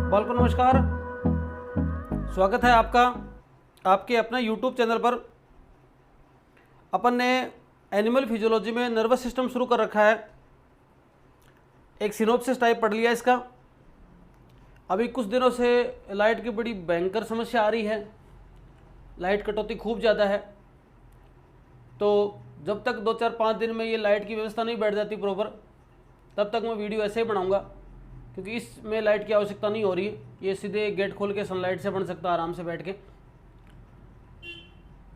बालको नमस्कार, स्वागत है आपका आपके अपने YouTube चैनल पर। अपन ने एनिमल फिजियोलॉजी में नर्वस सिस्टम शुरू कर रखा है। एक सिनोप्सिस टाइप पढ़ लिया इसका। अभी कुछ दिनों से लाइट की बड़ी भयंकर समस्या आ रही है, लाइट कटौती खूब ज़्यादा है। तो जब तक 2-4-5 दिन में ये लाइट की व्यवस्था नहीं बैठ जाती प्रॉपर, तब तक मैं वीडियो ऐसे ही बनाऊंगा, क्योंकि इसमें लाइट की आवश्यकता नहीं हो रही है। ये सीधे गेट खोल के सनलाइट से बन सकता है आराम से बैठ के।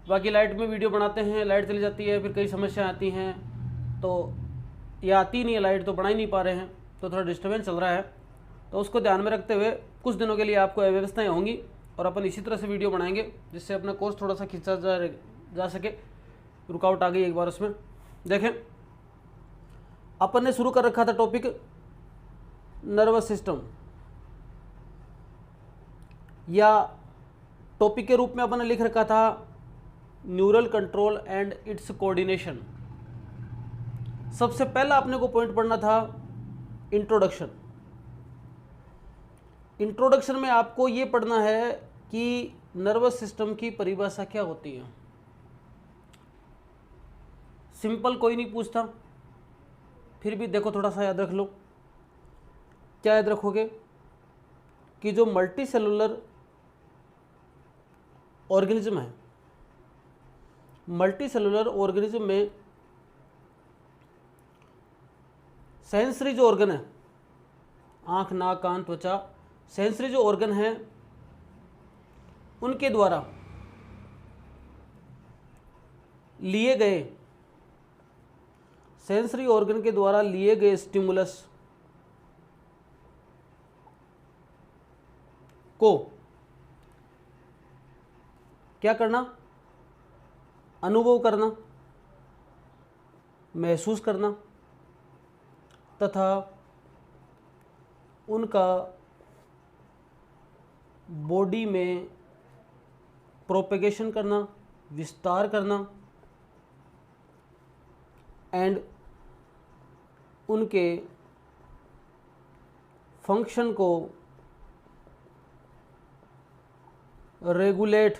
बाकी लाइट में वीडियो बनाते हैं, लाइट चली जाती है, फिर कई समस्या आती हैं, तो या आती नहीं है लाइट तो बना ही नहीं पा रहे हैं, तो थोड़ा डिस्टर्बेंस चल रहा है। तो उसको ध्यान में रखते हुए कुछ दिनों के लिए आपको अव्यवस्थाएँ होंगी और अपन इसी तरह से वीडियो बनाएंगे जिससे अपना कोर्स थोड़ा सा खींचा जा सके। रुकावट आ गई एक बार उसमें। देखें, अपन ने शुरू कर रखा था टॉपिक नर्वस सिस्टम, या टॉपिक के रूप में अपन ने लिख रखा था neural control and it's coordination. सबसे पहला अपने को पॉइंट पढ़ना था इंट्रोडक्शन। इंट्रोडक्शन में आपको ये पढ़ना है कि नर्वस सिस्टम की परिभाषा क्या होती है। सिंपल कोई नहीं पूछता, फिर भी देखो थोड़ा सा याद रख लो। क्या याद रखोगे कि जो मल्टी सेलुलर ऑर्गेनिज्म है, मल्टी सेलुलर ऑर्गेनिज्म में सेंसरी जो ऑर्गन है, आंख, नाक, कान, त्वचा, सेंसरी जो ऑर्गन है, उनके द्वारा लिए गए, सेंसरी ऑर्गन के द्वारा लिए गए स्टिमुलस को क्या करना, अनुभव करना, महसूस करना तथा उनका बॉडी में प्रोपेगेशन करना, विस्तार करना एंड उनके फंक्शन को रेगुलेट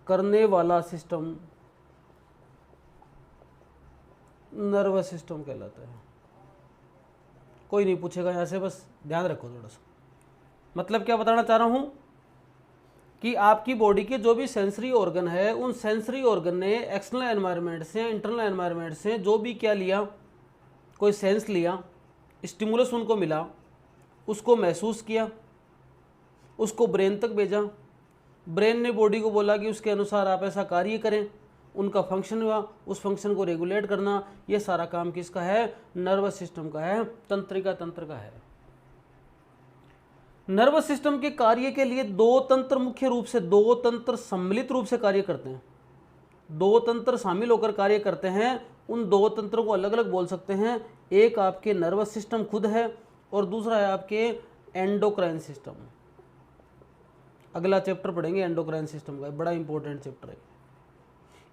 करने वाला सिस्टम नर्वस सिस्टम कहलाता है। कोई नहीं पूछेगा यहाँ से, बस ध्यान रखो थोड़ा सा। मतलब क्या बताना चाह रहा हूँ कि आपकी बॉडी के जो भी सेंसरी ऑर्गन है, उन सेंसरी ऑर्गन ने एक्सटर्नल एनवायरनमेंट से, इंटरनल एनवायरनमेंट से जो भी क्या लिया, कोई सेंस लिया, स्टिमुलस उनको मिला, उसको महसूस किया, उसको ब्रेन तक भेजा, ब्रेन ने बॉडी को बोला कि उसके अनुसार आप ऐसा कार्य करें, उनका फंक्शन हुआ, उस फंक्शन को रेगुलेट करना, ये सारा काम किसका है? नर्वस सिस्टम का है, तंत्रिका तंत्र का है। नर्वस सिस्टम के कार्य के लिए दो तंत्र, मुख्य रूप से दो तंत्र सम्मिलित रूप से कार्य करते हैं। दो तंत्र शामिल होकर कार्य करते हैं। उन दो तंत्रों को अलग अलग बोल सकते हैं। एक आपके नर्वस सिस्टम खुद है और दूसरा है आपके एंडोक्राइन सिस्टम। अगला चैप्टर पढ़ेंगे एंडोक्राइन सिस्टम का, बड़ा इंपॉर्टेंट चैप्टर है।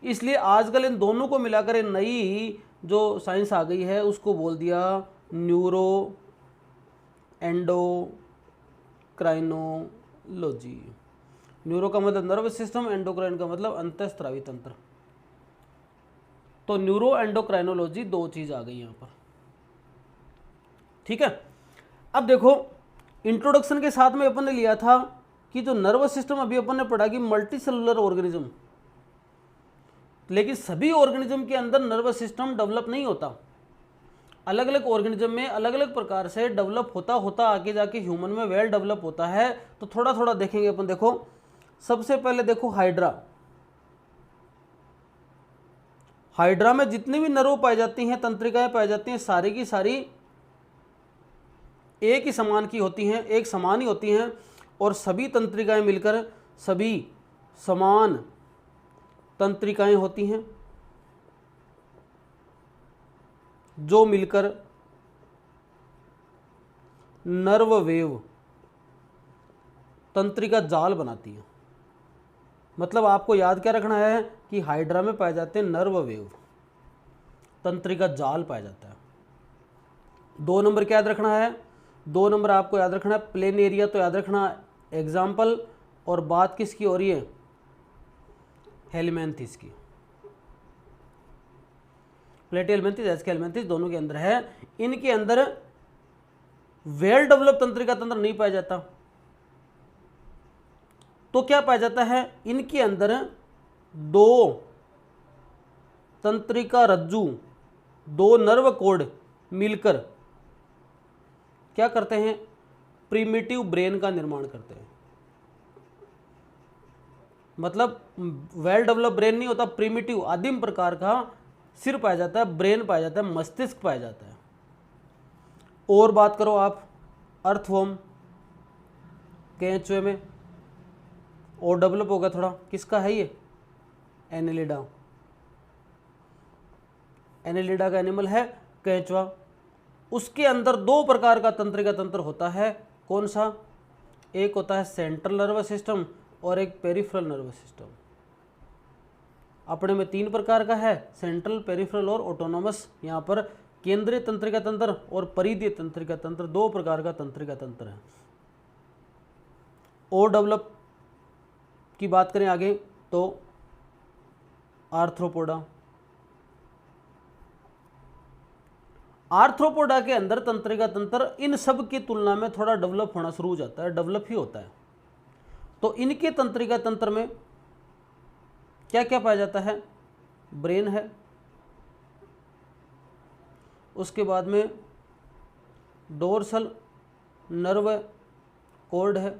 इसलिए आजकल इन दोनों को मिलाकर एक नई जो साइंस आ गई है उसको बोल दिया न्यूरो एंडोक्राइनोलॉजी। न्यूरो का मतलब नर्वस सिस्टम, एंडोक्राइन का मतलब अंतःस्रावी तंत्र। तो न्यूरो एंडोक्राइनोलॉजी दो चीज आ गई यहां पर, ठीक है। अब देखो, इंट्रोडक्शन के साथ में अपन ने लिया था कि जो नर्वस सिस्टम अभी अपन ने पढ़ा कि मल्टी सेलुलर ऑर्गेनिज्म, लेकिन सभी ऑर्गेनिज्म के अंदर नर्वस सिस्टम डेवलप नहीं होता। अलग अलग ऑर्गेनिज्म में अलग अलग प्रकार से डेवलप होता होता आगे जाके ह्यूमन में वेल डेवलप होता है। तो थोड़ा थोड़ा देखेंगे अपन। देखो, सबसे पहले देखो हाइड्रा। हाइड्रा में जितनी भी नर्व पाई जाती हैं, तंत्रिकाएं पाई जाती हैं, सारी की सारी एक ही समान की होती हैं, एक समान ही होती हैं, और सभी तंत्रिकाएं मिलकर सभी समान तंत्रिकाएं होती हैं जो मिलकर नर्व वेव तंत्रिका जाल बनाती है। मतलब आपको याद क्या रखना है कि हाइड्रा में पाए जाते हैं नर्व वेव, तंत्रिका जाल पाया जाता है। 2 नंबर क्या याद रखना है, 2 नंबर आपको याद रखना है प्लेन एरिया, तो याद रखना एग्जाम्पल, और बात किसकी हो रही है, हेलमिंथिस की। प्लेटिहेलमिंथिस, एस्केहेलमिंथिस दोनों के अंदर है। इनके अंदर वेल डेवलप तंत्रिका तंत्र नहीं पाया जाता, तो क्या पाया जाता है, इनके अंदर 2 तंत्रिका रज्जु, 2 नर्व कोड मिलकर क्या करते हैं, प्रिमिटिव ब्रेन का निर्माण करते हैं। मतलब वेल डेवलप ब्रेन नहीं होता, प्रिमिटिव आदिम प्रकार का सिर पाया जाता है, ब्रेन पाया जाता है, मस्तिष्क पाया जाता है। और बात करो आप अर्थवर्म, केंचुए में और डेवलप होगा थोड़ा, किसका है ये, एनेलिडा। एनेलिडा का एनिमल है केंचुआ। उसके अंदर 2 प्रकार का तंत्रिका तंत्र होता है, कौन सा, एक होता है सेंट्रल नर्वस सिस्टम और एक पेरिफेरल नर्वस सिस्टम। अपने में 3 प्रकार का है, सेंट्रल, पेरिफेरल और ऑटोनोमस। यहाँ पर केंद्रीय तंत्रिका तंत्र और परिधीय तंत्रिका तंत्र 2 प्रकार का तंत्रिका तंत्र है। और डेवलप की बात करें आगे तो आर्थ्रोपोडा। आर्थ्रोपोडा के अंदर तंत्रिका तंत्र इन सब की तुलना में थोड़ा डेवलप होना शुरू हो जाता है, डेवलप ही होता है। तो इनके तंत्रिका तंत्र में क्या क्या पाया जाता है, ब्रेन है, उसके बाद में डोर्सल नर्व कॉर्ड है,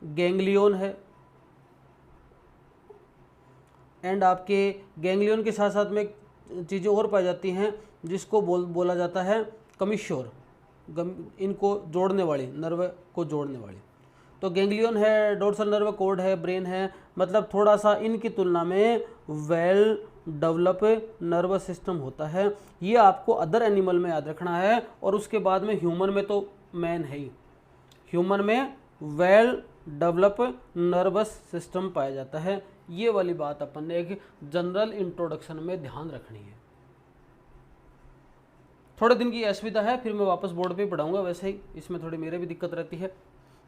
गैंग्लियन है, एंड आपके गैंग्लियन के साथ साथ में चीज़ें और पाई जाती हैं जिसको बोला जाता है कमिश्योर, इनको जोड़ने वाली, नर्व को जोड़ने वाली। तो गैंग्लियन है, डोर्सल नर्व कॉर्ड है, ब्रेन है, मतलब थोड़ा सा इनकी तुलना में वेल डेवलप नर्वस सिस्टम होता है। ये आपको अदर एनिमल में याद रखना है। और उसके बाद में ह्यूमन में तो मैन है ही, ह्यूमन में वेल डेवलप नर्वस सिस्टम पाया जाता है। ये वाली बात अपन ने एक जनरल इंट्रोडक्शन में ध्यान रखनी है। थोड़े दिन की असुविधा है, फिर मैं वापस बोर्ड पे पढ़ाऊंगा। वैसे ही इसमें थोड़ी मेरे भी दिक्कत रहती है,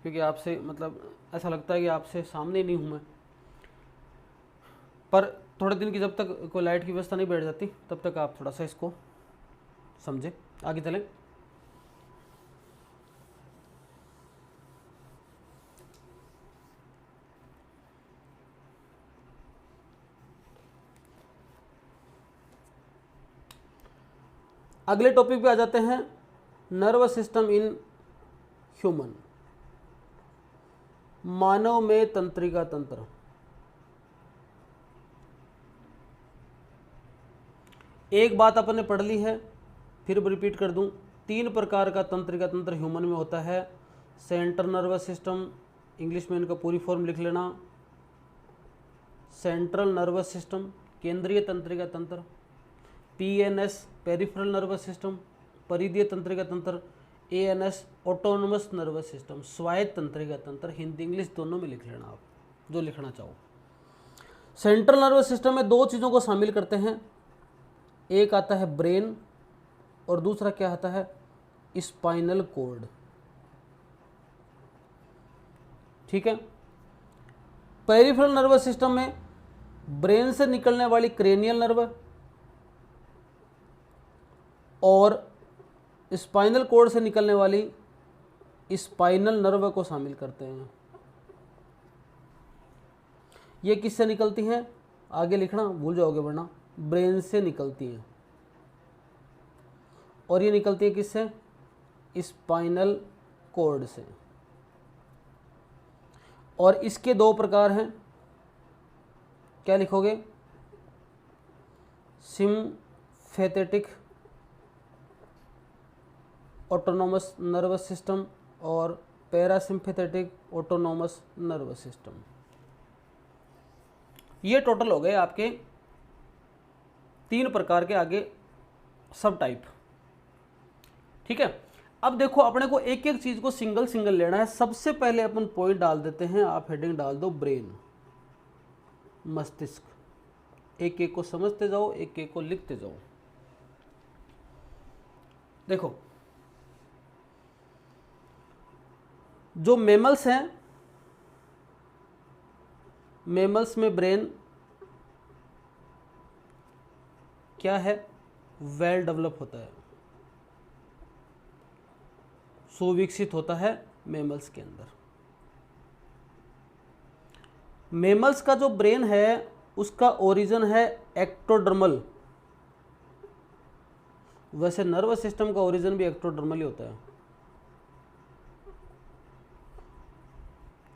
क्योंकि आपसे मतलब ऐसा लगता है कि आपसे सामने नहीं हूँ मैं। पर थोड़े दिन की जब तक कोई लाइट की व्यवस्था नहीं बैठ जाती तब तक आप थोड़ा सा इसको समझे, आगे चलें। अगले टॉपिक पे आ जाते हैं, नर्वस सिस्टम इन ह्यूमन, मानव में तंत्रिका तंत्र। एक बात अपन ने पढ़ ली है, फिर रिपीट कर दूं, 3 प्रकार का तंत्रिका तंत्र ह्यूमन में होता है। सेंट्रल नर्वस सिस्टम, इंग्लिश में इनका पूरी फॉर्म लिख लेना, सेंट्रल नर्वस सिस्टम केंद्रीय तंत्रिका तंत्र, PNS पेरिफेरल नर्वस सिस्टम परिधीय तंत्रिका तंत्र, ANS ऑटोनोमस नर्वस सिस्टम स्वायत्त तंत्रिका तंत्र। हिंदी इंग्लिश दोनों में लिख लेना आप जो लिखना चाहो। सेंट्रल नर्वस सिस्टम में 2 चीज़ों को शामिल करते हैं, एक आता है ब्रेन और दूसरा क्या आता है, स्पाइनल कॉर्ड। ठीक है। पेरिफेरल नर्वस सिस्टम में ब्रेन से निकलने वाली क्रेनियल नर्व और स्पाइनल कॉर्ड से निकलने वाली स्पाइनल नर्व को शामिल करते हैं। ये किससे निकलती हैं, आगे लिखना भूल जाओगे वरना, ब्रेन से निकलती हैं। और ये निकलती है किससे, स्पाइनल कॉर्ड से। और इसके 2 प्रकार हैं, क्या लिखोगे, सिम्फेथेटिक ऑटोनोमस नर्वस सिस्टम और पैरासिम्फेथेटिक ऑटोनोमस नर्वस सिस्टम। ये टोटल हो गए आपके 3 प्रकार के आगे सब टाइप। ठीक है। अब देखो अपने को एक एक चीज को सिंगल सिंगल लेना है। सबसे पहले अपन पॉइंट डाल देते हैं, आप हेडिंग डाल दो ब्रेन, मस्तिष्क। एक एक को समझते जाओ, एक एक को लिखते जाओ। देखो जो मेमल्स हैं, मेमल्स में ब्रेन क्या है, वेल डेवलप होता है, सुविकसित होता है मेमल्स के अंदर। मेमल्स का जो ब्रेन है उसका ओरिजिन है एक्टोडर्मल। वैसे नर्वस सिस्टम का ओरिजिन भी एक्टोडर्मल ही होता है,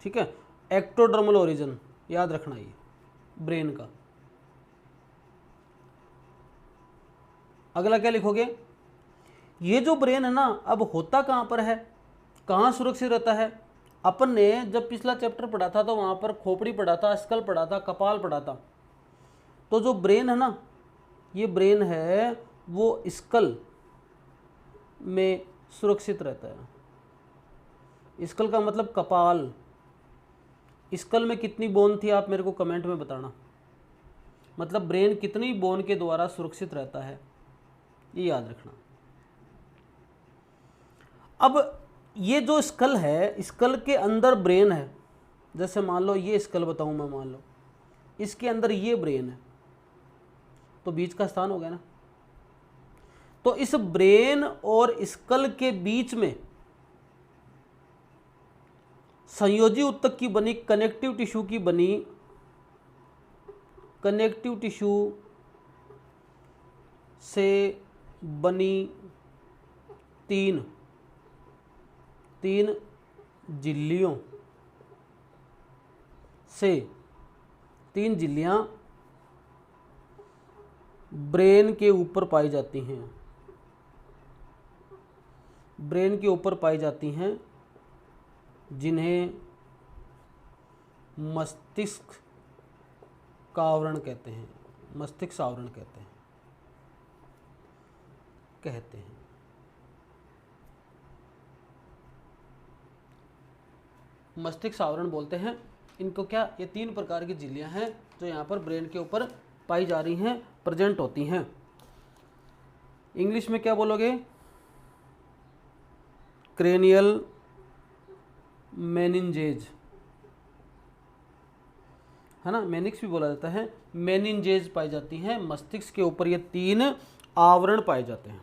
ठीक है, एक्टोडर्मल ओरिजिन याद रखना ये ब्रेन का। अगला क्या लिखोगे, ये जो ब्रेन है ना, अब होता कहाँ पर है, कहाँ सुरक्षित रहता है। अपन ने जब पिछला चैप्टर पढ़ा था तो वहाँ पर खोपड़ी पढ़ा था, स्कल पढ़ा था, कपाल पढ़ा था। तो जो ब्रेन है ना, ये ब्रेन है वो स्कल में सुरक्षित रहता है। स्कल का मतलब कपाल। स्कल में कितनी बोन थी आप मेरे को कमेंट में बताना, मतलब ब्रेन कितनी बोन के द्वारा सुरक्षित रहता है, ये याद रखना। अब ये जो स्कल है, स्कल के अंदर ब्रेन है। जैसे मान लो ये स्कल बताऊं मैं, मान लो इसके अंदर ये ब्रेन है, तो बीच का स्थान हो गया ना। तो इस ब्रेन और स्कल के बीच में संयोजी ऊतक की बनी, कनेक्टिव टिश्यू की बनी, कनेक्टिव टिश्यू से बनी तीन झिल्लियों से, तीन झिल्लियां ब्रेन के ऊपर पाई जाती हैं, ब्रेन के ऊपर पाई जाती हैं, जिन्हें मस्तिष्क का आवरण कहते हैं, मस्तिष्क आवरण कहते हैं। मस्तिष्क आवरण बोलते हैं इनको। क्या, ये तीन प्रकार की झिल्लियां हैं जो यहाँ पर ब्रेन के ऊपर पाई जा रही हैं, प्रेजेंट होती हैं। इंग्लिश में क्या बोलोगे, क्रेनियल मेनिंजेज, है ना, मेनिक्स भी बोला जाता है। मेनिंजेज पाई जाती हैं मस्तिष्क के ऊपर, ये तीन आवरण पाए जाते हैं।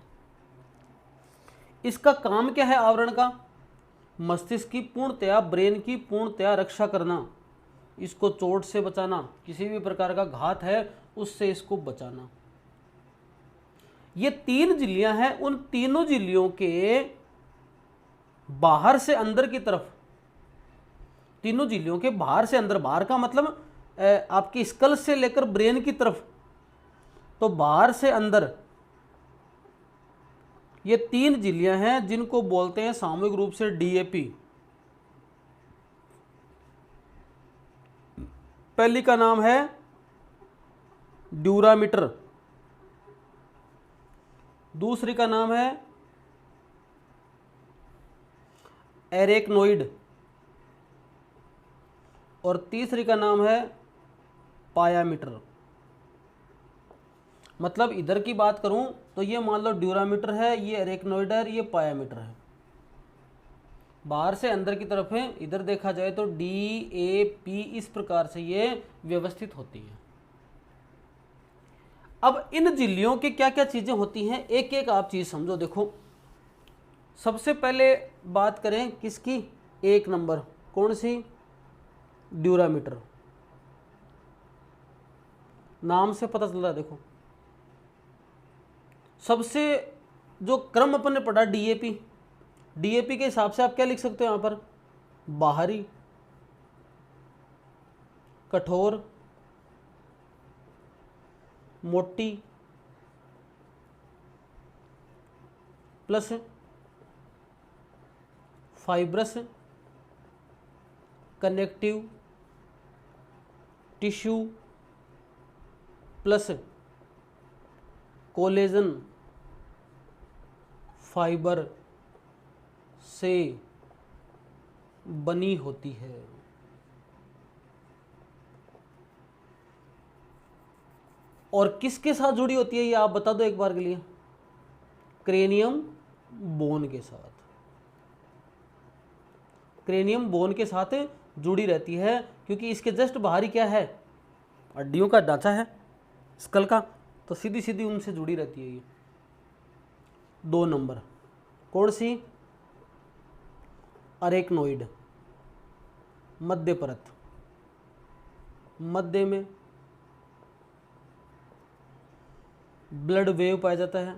इसका काम क्या है आवरण का, मस्तिष्क की पूर्णतया, ब्रेन की पूर्णतया रक्षा करना, इसको चोट से बचाना, किसी भी प्रकार का घात है उससे इसको बचाना। ये तीन झिल्लियां हैं, उन तीनों झिल्लियों के बाहर से अंदर की तरफ, तीनों झिल्लियों के बाहर से अंदर, बाहर का मतलब आपकी स्कल से लेकर ब्रेन की तरफ, तो बाहर से अंदर ये तीन झिल्लियां हैं जिनको बोलते हैं सामूहिक रूप से डीएपी। पहली का नाम है ड्यूरामीटर, दूसरी का नाम है एरेक्नोइड, और तीसरी का नाम है पायामीटर। मतलब इधर की बात करूं तो ये मान लो ड्यूरामीटर है, ये एरेक्नोइड है, ये पायामीटर है। बाहर से अंदर की तरफ है, इधर देखा जाए तो DAP, इस प्रकार से ये व्यवस्थित होती है। अब इन झिल्लियों के क्या क्या चीजें होती हैं, एक एक आप चीज समझो। देखो, सबसे पहले बात करें किसकी, एक नंबर, कौन सी, ड्यूरामीटर। नाम से पता चल रहा है, देखो सबसे जो क्रम अपन ने पढ़ा डीएपी के हिसाब से आप क्या लिख सकते हो यहाँ पर, बाहरी, कठोर, मोटी, plus fibrous, connective tissue, plus collagen fibre से बनी होती है। और किसके साथ जुड़ी होती है ये आप बता दो एक बार के लिए, क्रेनियम बोन के साथ। क्रेनियम बोन के साथ जुड़ी रहती है, क्योंकि इसके जस्ट बाहर ही क्या है, हड्डियों का ढांचा है स्कल का, तो सीधी सीधी उनसे जुड़ी रहती है ये। 2 नंबर कौन सी, अरेक्नोइड, मध्य परत, मध्य में ब्लड वेव पाया जाता है,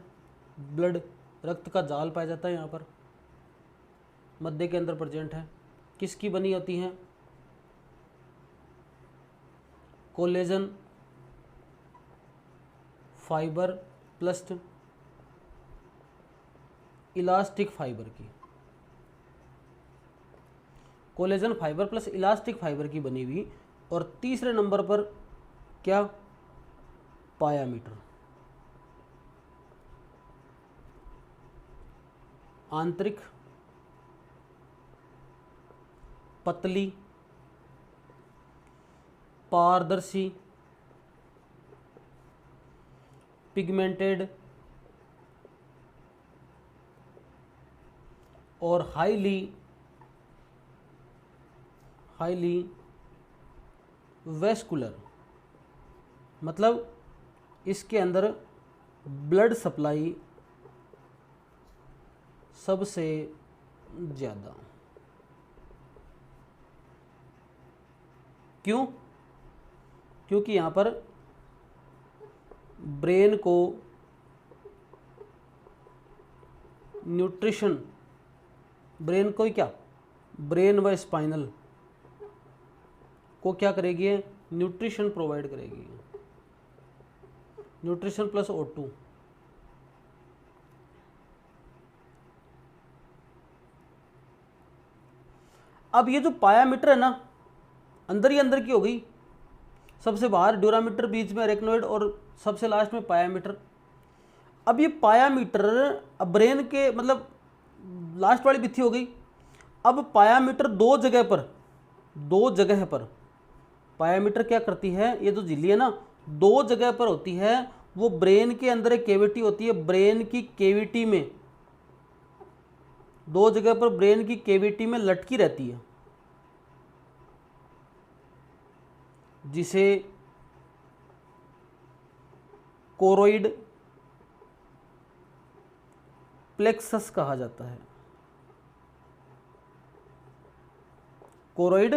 ब्लड रक्त का जाल पाया जाता है, यहाँ पर मध्य के अंदर प्रेजेंट है। किसकी बनी होती हैं, collagen fibre plus elastic fibre की, collagen fibre plus elastic fibre की बनी हुई। और तीसरे नंबर पर क्या, पायामीटर, आंतरिक पतली पारदर्शी पिगमेंटेड और हाईली वेस्कुलर, मतलब इसके अंदर ब्लड सप्लाई सबसे ज़्यादा। क्यों, क्योंकि यहाँ पर ब्रेन को न्यूट्रिशन, ब्रेन को क्या, ब्रेन व स्पाइनल को क्या करेगी, न्यूट्रिशन प्रोवाइड करेगी, न्यूट्रिशन प्लस O2। अब ये जो पायामीटर है ना, अंदर ही अंदर की हो गई, सबसे बाहर ड्यूरामीटर, बीच में अरेक्नोइड और सबसे लास्ट में पायामीटर। अब ये पायामीटर अब ब्रेन के मतलब लास्ट वाली भित्ति हो गई। अब पायामीटर दो जगह पर पायामीटर क्या करती है, ये जो झिल्ली है ना, 2 जगह पर होती है। वो ब्रेन के अंदर एक कैविटी होती है, ब्रेन की कैविटी में 2 जगह पर ब्रेन की कैविटी में लटकी रहती है, जिसे कोरोइड प्लेक्सस कहा जाता है। कोरोइड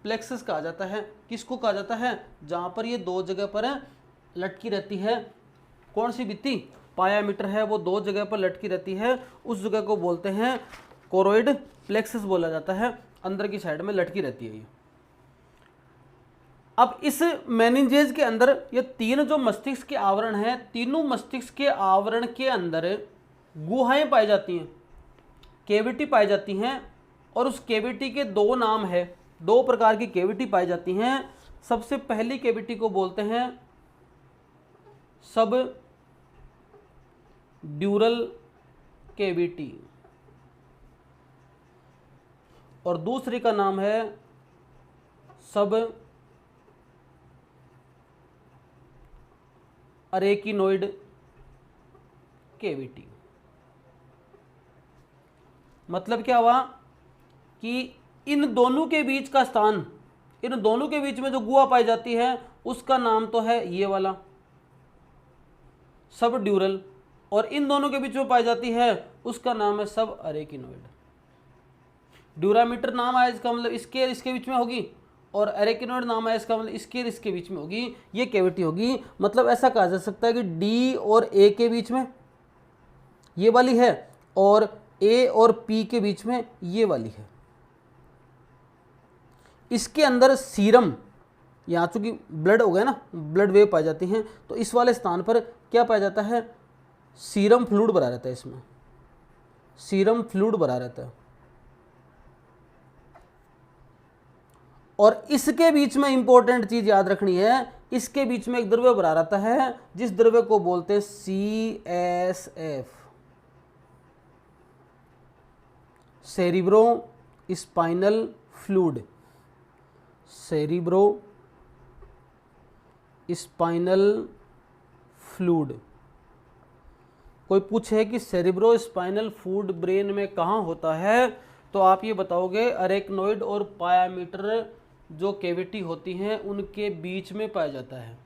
प्लेक्सस कहा जाता है। किसको कहा जाता है, जहां पर ये 2 जगह पर लटकी रहती है। कौन सी भित्ति, पायामीटर है, वो 2 जगह पर लटकी रहती है, उस जगह को बोलते हैं कोरोइड प्लेक्सस बोला जाता है, अंदर की साइड में लटकी रहती है ये। अब इस मेनिंजेज के अंदर ये 3 जो मस्तिष्क के आवरण हैं, तीनों मस्तिष्क के आवरण के अंदर गुहाएं पाई जाती हैं, कैविटी पाई जाती हैं। और उस कैविटी के 2 नाम है, 2 प्रकार की कैविटी पाई जाती हैं। सबसे पहली कैविटी को बोलते हैं सब ड्यूरल कैविटी और दूसरी का नाम है सब अरेकिनोइड कैविटी। मतलब क्या हुआ कि इन दोनों के बीच का स्थान, इन दोनों के बीच में जो गुहा पाई जाती है उसका नाम तो है ये वाला सब ड्यूरल, और इन दोनों के बीच में पाई जाती है उसका नाम है सब अरेकिनोइड। ड्यूरामीटर नाम आया इसका मतलब इसके इसके बीच में होगी, और अरेकिनोइड नाम आया इसका मतलब इसके बीच में होगी, ये कैविटी होगी। मतलब ऐसा कहा जा सकता है कि डी और ए के बीच में ये वाली है, और ए और पी के बीच में ये वाली है। इसके अंदर सीरम, यहाँ चूंकि ब्लड हो गया ना, ब्लड वेव पाई जाती हैं, तो इस वाले स्थान पर क्या पाया जाता है, सीरम फ्लूइड भरा रहता है, इसमें सीरम फ्लूइड भरा रहता है। और इसके बीच में इंपॉर्टेंट चीज याद रखनी है, इसके बीच में एक द्रव्य भरा रहता है जिस द्रव्य को बोलते हैं CSF, cerebro spinal fluid. Cerebro spinal fluid. कोई पूछे कि सेरिब्रो स्पाइनल फ्लूइड ब्रेन में कहाँ होता है, तो आप ये बताओगे अरेक्नोइड और पायामीटर जो कैविटी होती हैं उनके बीच में पाया जाता है,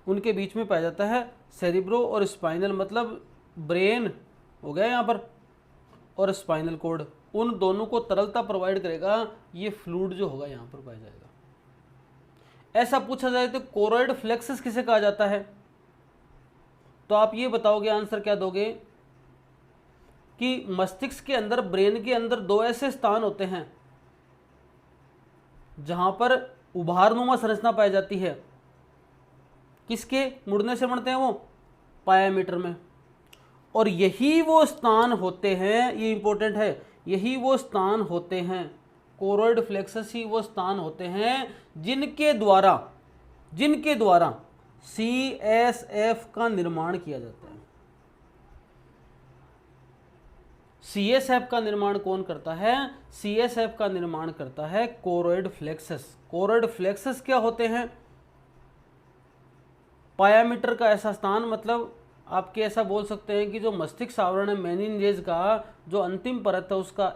उनके बीच में पाया जाता है सेरिब्रो और स्पाइनल, मतलब ब्रेन हो गया यहाँ पर और स्पाइनल कोड, उन दोनों को तरलता प्रोवाइड करेगा ये फ्लूइड जो होगा यहाँ पर पाया जाएगा। ऐसा पूछा जाए तो कोरोइड फ्लेक्सस किसे कहा जाता है, तो आप ये बताओगे, आंसर क्या दोगे कि मस्तिष्क के अंदर, ब्रेन के अंदर दो ऐसे स्थान होते हैं जहां पर उभारनुमा संरचना पाई जाती है। किसके मुड़ने से बनते हैं वो? पायामीटर में। और यही वो स्थान होते हैं, ये इंपॉर्टेंट है, यही वो स्थान होते हैं, कोरोइड फ्लेक्सस ही वो स्थान होते हैं जिनके द्वारा CSF का निर्माण किया जाता है। CSF का निर्माण कौन करता है? CSF का निर्माण करता है कोरोइड फ्लेक्सस। कोरोइड फ्लेक्सस क्या होते हैं? पायामीटर का ऐसा स्थान, मतलब आपके ऐसा बोल सकते हैं कि जो मस्तिष्क आवरण है, मेनिन्जेस का जो अंतिम परत है, उसका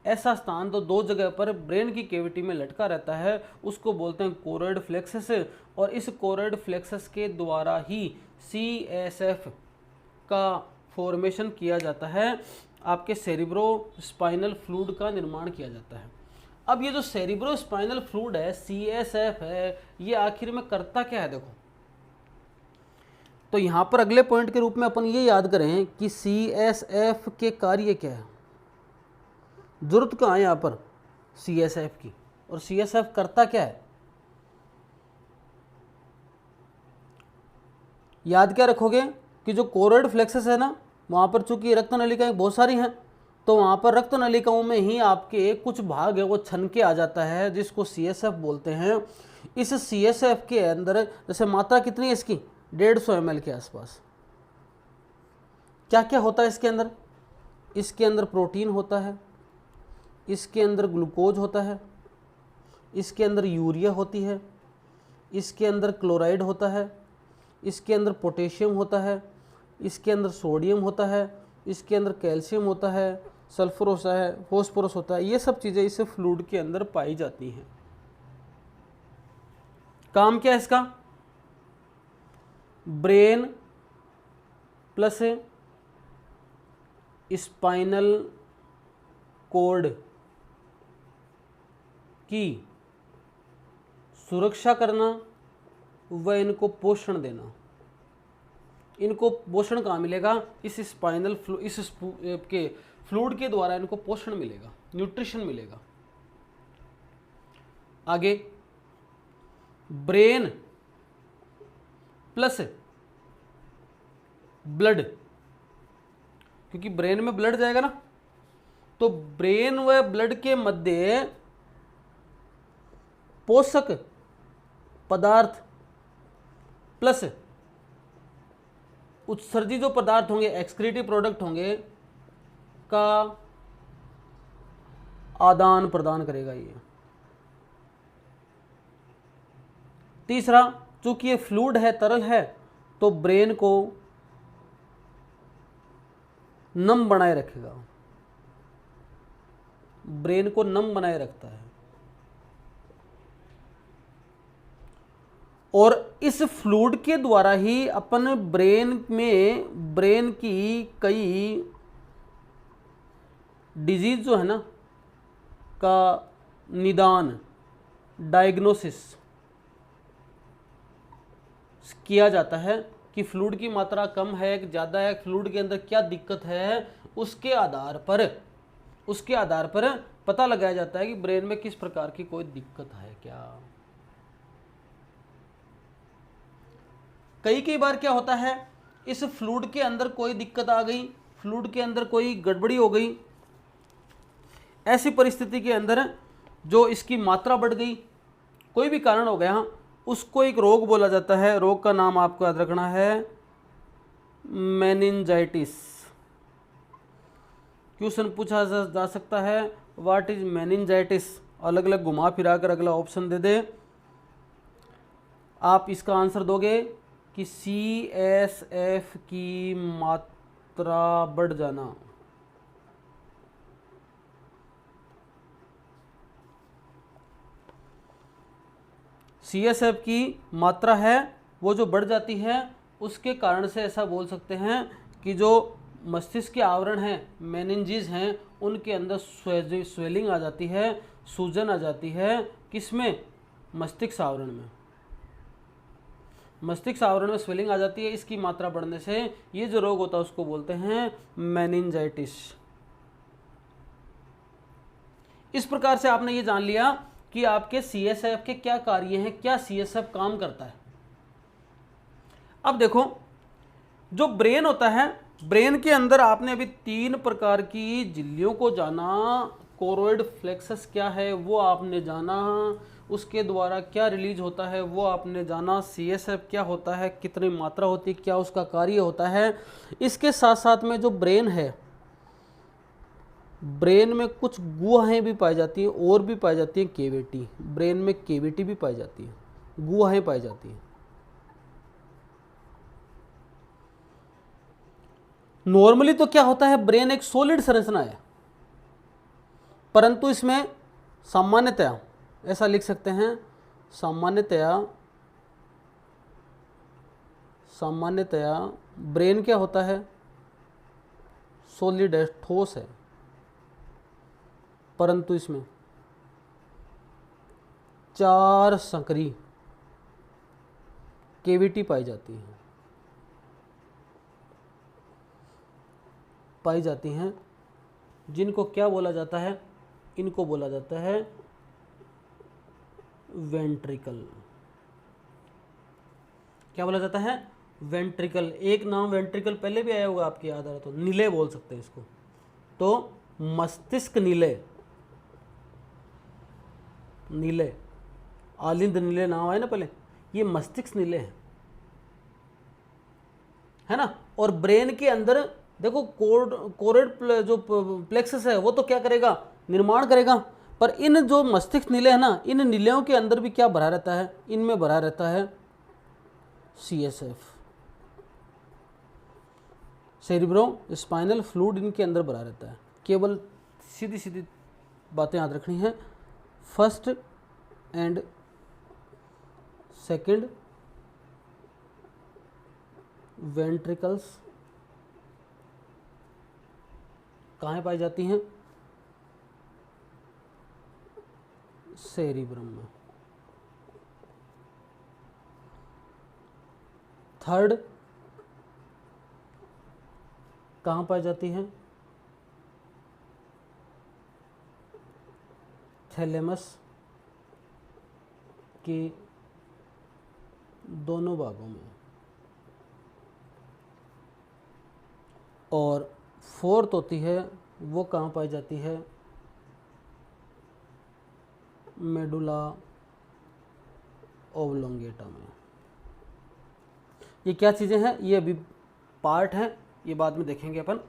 ऐसा स्थान तो दो जगह पर ब्रेन की कैविटी में लटका रहता है, उसको बोलते हैं कोरोइड फ्लेक्सस। और इस कोरोइड फ्लेक्सस के द्वारा ही CSF का फॉर्मेशन किया जाता है, आपके सेरिब्रो स्पाइनल फ्लूइड का निर्माण किया जाता है। अब ये जो सेरिब्रो स्पाइनल फ्लूइड है, CSF है, ये आखिर में करता क्या है? देखो, तो यहाँ पर अगले पॉइंट के रूप में अपन ये याद करें कि CSF के कार्य क्या है, जरूरत कहाँ है यहाँ पर CSF की, और CSF करता क्या है? याद क्या रखोगे कि जो कोरोइड फ्लेक्सस है ना, वहाँ पर चूंकि रक्त नलिकाएं बहुत सारी हैं, तो वहाँ पर रक्त नलिकाओं में ही आपके कुछ भाग है वो छन के आ जाता है, जिसको CSF बोलते हैं। इस CSF के अंदर जैसे मात्रा कितनी है इसकी? 150 ml के आसपास। क्या क्या होता है इसके अंदर? इसके अंदर प्रोटीन होता है, इसके अंदर ग्लूकोज होता है, इसके अंदर यूरिया होती है, इसके अंदर क्लोराइड होता है, इसके अंदर पोटेशियम होता है, इसके अंदर सोडियम होता है, इसके अंदर कैल्शियम होता है, सल्फर होता है, फॉस्फोरस होता है। ये सब चीज़ें इस फ्लूइड के अंदर पाई जाती हैं। काम क्या है इसका? ब्रेन प्लस स्पाइनल कोड की सुरक्षा करना व इनको पोषण देना। इनको पोषण कहाँ मिलेगा? इस स्पाइनल के फ्लूइड के द्वारा इनको पोषण मिलेगा, न्यूट्रिशन मिलेगा। आगे ब्रेन प्लस ब्लड, क्योंकि ब्रेन में ब्लड जाएगा ना, तो ब्रेन व ब्लड के मध्य पोषक पदार्थ प्लस उत्सर्जित जो पदार्थ होंगे, एक्सक्रीटिव प्रोडक्ट होंगे, का आदान प्रदान करेगा ये। तीसरा, चूंकि ये फ्लूइड है, तरल है, तो ब्रेन को नम बनाए रखेगा, ब्रेन को नम बनाए रखता है। और इस फ्लूइड के द्वारा ही अपन ब्रेन की कई डिजीज जो है ना का निदान, डायग्नोसिस किया जाता है कि फ्लूइड की मात्रा कम है कि ज़्यादा है, फ्लूइड के अंदर क्या दिक्कत है, उसके आधार पर पता लगाया जाता है कि ब्रेन में किस प्रकार की कोई दिक्कत है क्या। कई बार क्या होता है, इस फ्लूइड के अंदर कोई दिक्कत आ गई, फ्लूइड के अंदर कोई गड़बड़ी हो गई, ऐसी परिस्थिति के अंदर जो इसकी मात्रा बढ़ गई, कोई भी कारण हो गया, उसको एक रोग बोला जाता है। रोग का नाम आपको याद रखना है मेनिंजाइटिस। क्वेश्चन पूछा जा सकता है व्हाट इज मेनिंजाइटिस, अलग अलग घुमा फिरा कर अगला ऑप्शन दे दे। आप इसका आंसर दोगे कि CSF की मात्रा बढ़ जाना। CSF की मात्रा है वो जो बढ़ जाती है, उसके कारण से ऐसा बोल सकते हैं कि जो मस्तिष्क के आवरण हैं, मेनिंजेस हैं, उनके अंदर स्वेलिंग आ जाती है, सूजन आ जाती है। किसमें? मस्तिष्क आवरण में। मस्तिष्क आवरण में स्वेलिंग आ जाती है, इसकी मात्रा बढ़ने से ये जो रोग होता है उसको बोलते हैं मेनिंजाइटिस। इस प्रकार से आपने ये जान लिया कि आपके CSF के क्या कार्य हैं, क्या CSF काम करता है। अब देखो, जो ब्रेन होता है, ब्रेन के अंदर आपने अभी 3 प्रकार की झिल्लियों को जाना। कोरोइड फ्लेक्सस क्या है वो आपने जाना, उसके द्वारा क्या रिलीज होता है वो आपने जाना, CSF क्या होता है, कितनी मात्रा होती है, क्या उसका कार्य होता है। इसके साथ साथ में जो ब्रेन है, ब्रेन में कुछ गुहाएं भी पाई जाती हैं और भी पाई जाती हैं केविटी। ब्रेन में केविटी भी पाई जाती है, गुहाएं पाई जाती हैं। नॉर्मली तो क्या होता है, ब्रेन एक सॉलिड संरचना है, परंतु इसमें सामान्यतया ऐसा लिख सकते हैं, सामान्यतया ब्रेन क्या होता है, सॉलिड है, ठोस है, परंतु इसमें 4 संकरी केविटी पाई जाती हैं, जिनको क्या बोला जाता है, इनको बोला जाता है वेंट्रिकल। क्या बोला जाता है? वेंट्रिकल। एक नाम वेंट्रिकल पहले भी आया होगा आपके याद आ रहा तो, नीले बोल सकते हैं इसको। तो मस्तिष्क नीले, आलिंद नीले नाम आए ना पहले, ये मस्तिष्क नीले हैं, है ना। और ब्रेन के अंदर देखो कोरोइड जो प्लेक्सस है वो तो क्या करेगा, निर्माण करेगा, पर इन जो मस्तिष्क नीले है ना, इन नीलेयों के अंदर भी क्या भरा रहता है, इनमें भरा रहता है CSF, सेरिब्रो स्पाइनल फ्लूइड, इनके अंदर भरा रहता है। केवल सीधी सीधी बातें याद रखनी है, फर्स्ट एंड सेकंड वेंट्रिकल्स कहाँ पाई जाती हैं, सेरिब्रम में। थर्ड कहाँ पाई जाती हैं, थैलेमस के दोनों भागों में। और फोर्थ होती है वो कहाँ पाई जाती है, मेडुला ओब्लोंगेटा में। ये क्या चीज़ें हैं, ये अभी पार्ट हैं, ये बाद में देखेंगे अपन।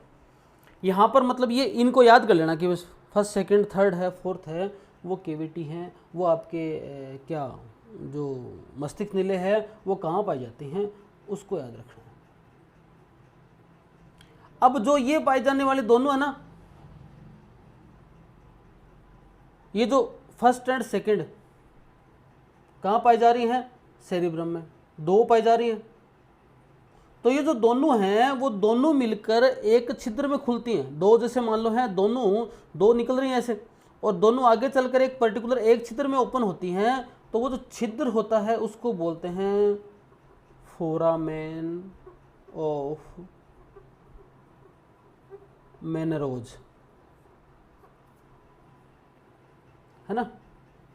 यहाँ पर मतलब ये इनको याद कर लेना कि बस फर्स्ट सेकंड थर्ड है, फोर्थ है, वो केविटी हैं, वो आपके क्या जो मस्तिष्क नीले है वो कहाँ पाई जाती हैं, उसको याद रखना है। अब जो ये पाए जाने वाले दोनों है ना, ये जो फर्स्ट एंड सेकंड कहाँ पाई जा रही हैं, सेरिब्रम में, 2 पाई जा रही है। तो ये जो दोनों हैं वो दोनों मिलकर एक छिद्र में खुलती हैं। 2 जैसे मान लो हैं, दोनों 2 निकल रही हैं ऐसे, और दोनों आगे चलकर एक पर्टिकुलर एक छिद्र में ओपन होती हैं। तो वो जो छिद्र होता है उसको बोलते हैं फोरामेन ऑफ मेनेरोज, है ना।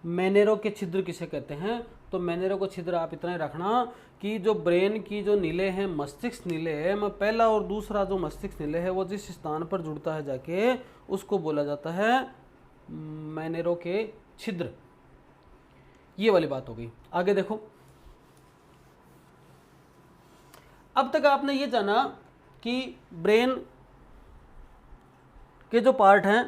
मेनेरो के छिद्र किसे कहते हैं, तो मेनेरो को छिद्र आप इतना ही रखना कि जो ब्रेन की जो नीले हैं, मस्तिष्क नीले है, मैं पहला और दूसरा जो मस्तिष्क नीले है वो जिस स्थान पर जुड़ता है जाके उसको बोला जाता है मेनेरो के छिद्र। ये वाली बात हो गई। आगे देखो, अब तक आपने ये जाना कि ब्रेन के जो पार्ट हैं,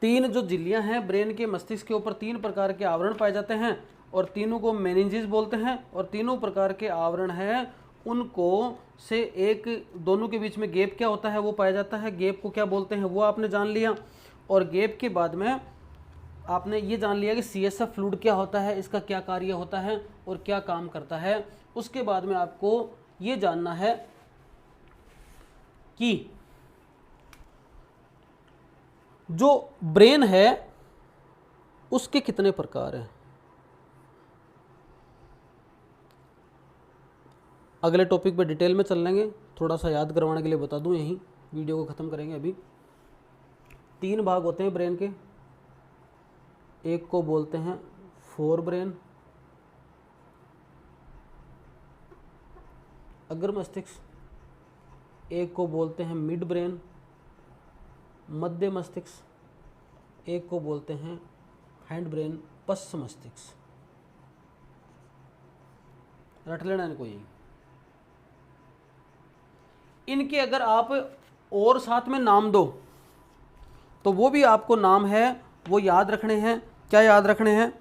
3 जो झिल्लियां हैं ब्रेन के मस्तिष्क के ऊपर, 3 प्रकार के आवरण पाए जाते हैं और तीनों को मेनिंजेस बोलते हैं। और तीनों प्रकार के आवरण हैं उनको से एक दोनों के बीच में गैप क्या होता है वो पाया जाता है। गैप को क्या बोलते हैं वो आपने जान लिया। और गैप के बाद में आपने ये जान लिया कि CSF फ्लूइड क्या होता है, इसका क्या कार्य होता है और क्या काम करता है। उसके बाद में आपको ये जानना है कि जो ब्रेन है उसके कितने प्रकार हैं। अगले टॉपिक पे डिटेल में चल लेंगे, थोड़ा सा याद करवाने के लिए बता दूं, यहीं वीडियो को ख़त्म करेंगे। अभी 3 भाग होते हैं ब्रेन के। एक को बोलते हैं फोर ब्रेन, अग्र मस्तिष्क। एक को बोलते हैं मिड ब्रेन, मध्य मस्तिष्क। एक को बोलते हैं हैंड ब्रेन, पश्च मस्तिष्क। रट लेना इनको यही। इनके अगर आप और साथ में नाम दो तो वो भी आपको नाम है वो याद रखने हैं। क्या याद रखने हैं?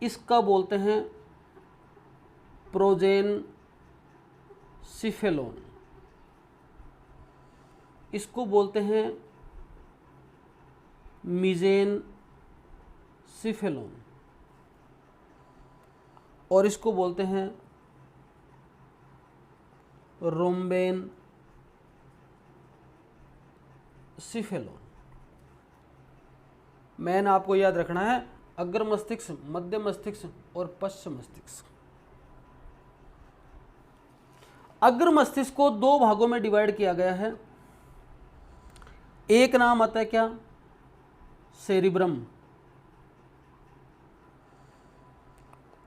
इसका बोलते हैं प्रोजेनसिफेलोन, इसको बोलते हैं मीजेनसिफेलोन, और इसको बोलते हैं रोम्बेनसिफेलोन। मैंने आपको याद रखना है अग्र मस्तिष्क, मध्य मस्तिष्क और पश्च मस्तिष्क। अग्र मस्तिष्क को 2 भागों में डिवाइड किया गया है। एक नाम आता है क्या? सेरिब्रम,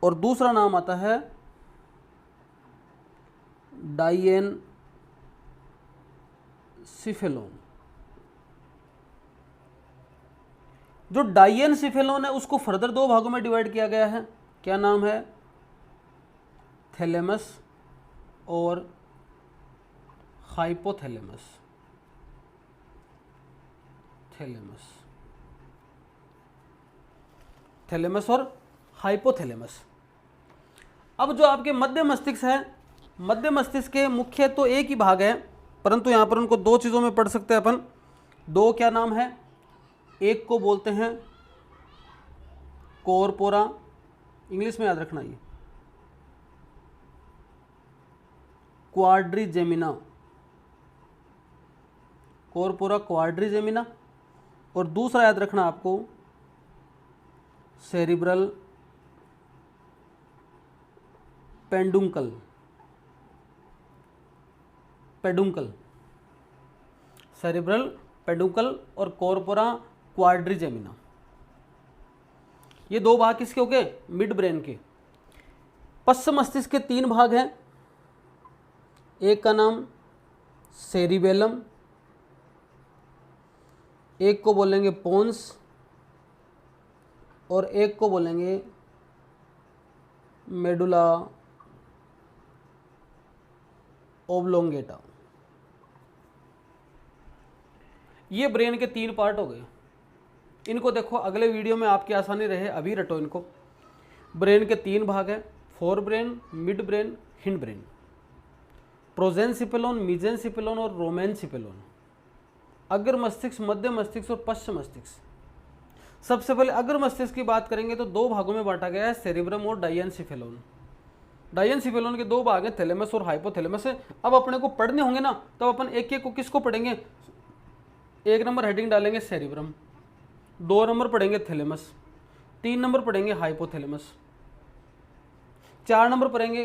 और दूसरा नाम आता है डाइएनसिफेलोन। जो डाइएनसिफेलोन है उसको फर्दर 2 भागों में डिवाइड किया गया है। क्या नाम है? थैलेमस और हाइपोथैलेमस। थैलेमस और हाइपोथैलेमस। अब जो आपके मध्य मस्तिष्क है, मध्य मस्तिष्क के मुख्य तो एक ही भाग है, परंतु यहाँ पर उनको 2 चीज़ों में पढ़ सकते हैं अपन। 2 क्या नाम है? एक को बोलते हैं कोरपोरा, इंग्लिश में याद रखना ये क्वाड्रिजेमिना, कोरपोरा क्वाड्रिजेमिना, और दूसरा याद रखना आपको सेरिब्रल पेडुंकल, सेरिब्रल पेडुंकल और कोरपोरा क्वाड्रिजेमिना। ये 2 भाग किसके हो गए? मिड ब्रेन के। पश्च मस्तिष्क के 3 भाग हैं। एक का नाम सेरिबेलम, एक को बोलेंगे पोन्स, और एक को बोलेंगे मेडुला ओब्लोंगेटा। ये ब्रेन के 3 पार्ट हो गए। इनको देखो अगले वीडियो में, आपकी आसानी रहे अभी रटो इनको। ब्रेन के 3 भाग है, fore brain, mid brain, hind brain. Prosencephalon, mesencephalon और रोमेनसिफेलोन। अग्र मस्तिष्क, मध्य मस्तिष्क और पश्च मस्तिष्क। सबसे पहले अग्र मस्तिष्क की बात करेंगे तो 2 भागों में बांटा गया है, सेरिब्रम और डाइएनसिफेलोन। डाइएनसिफेलोन के 2 भाग हैं, थैलेमस और हाइपोथैलेमस। अब अपने को पढ़ने होंगे ना, तब अपन एक एक को किसको पढ़ेंगे? 1 नंबर हेडिंग डालेंगे सेरिब्रम, 2 नंबर पढ़ेंगे थैलेमस, 3 नंबर पढ़ेंगे हाइपोथैलेमस, 4 नंबर पढ़ेंगे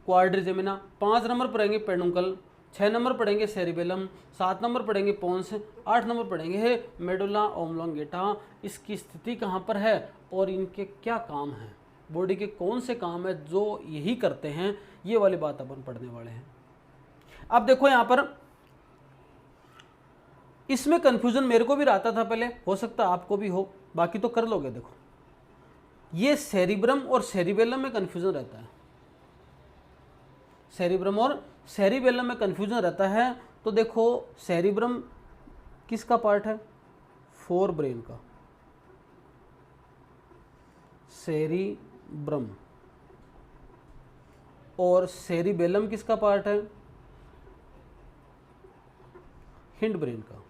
क्वाड्रिजेमिना, 5 नंबर पढ़ेंगे पेडुंकल, 6 नंबर पढ़ेंगे सेरिबेलम, 7 नंबर पढ़ेंगे पोन्स, 8 नंबर पढ़ेंगे मेडुला ओब्लोंगेटा। इसकी स्थिति कहाँ पर है और इनके क्या काम हैं, बॉडी के कौन से काम है जो यही करते हैं, ये वाली बात अपन पढ़ने वाले हैं। अब देखो यहाँ पर इसमें कन्फ्यूजन मेरे को भी रहता था पहले, हो सकता आपको भी हो, बाकी तो कर लोगे। देखो ये सेरिब्रम और सेरिबेलम में कन्फ्यूजन रहता है, सेरिब्रम और सेरिबेलम में कन्फ्यूजन रहता है। तो देखो सेरिब्रम किसका पार्ट है? फोर ब्रेन का, सेरिब्रम। और सेरिबेलम किसका पार्ट है? हिंड ब्रेन का।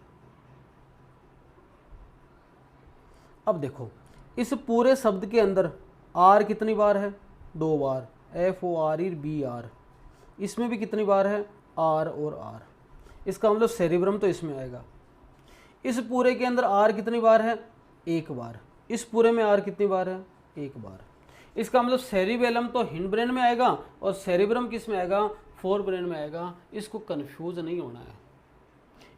अब देखो इस पूरे शब्द के अंदर आर कितनी बार है, 2 बार, FOREBR। इसमें भी कितनी बार है, आर और आर। इसका मतलब सेरिब्रम तो इसमें आएगा। इस पूरे के अंदर आर कितनी बार है, 1 बार। इस पूरे में आर कितनी बार है, 1 बार। इसका मतलब सेरिबेलम तो हिंड ब्रेन में आएगा और सेरिब्रम किस में आएगा, फोर ब्रेन में आएगा। इसको कंफ्यूज नहीं होना है।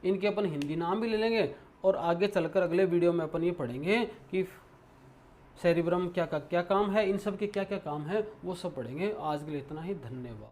इनके अपन हिंदी नाम भी ले लेंगे और आगे चलकर अगले वीडियो में अपन ये पढ़ेंगे कि सेरिब्रम क्या काम है, इन सब के क्या क्या काम है, वो सब पढ़ेंगे। आज के लिए इतना ही, धन्यवाद।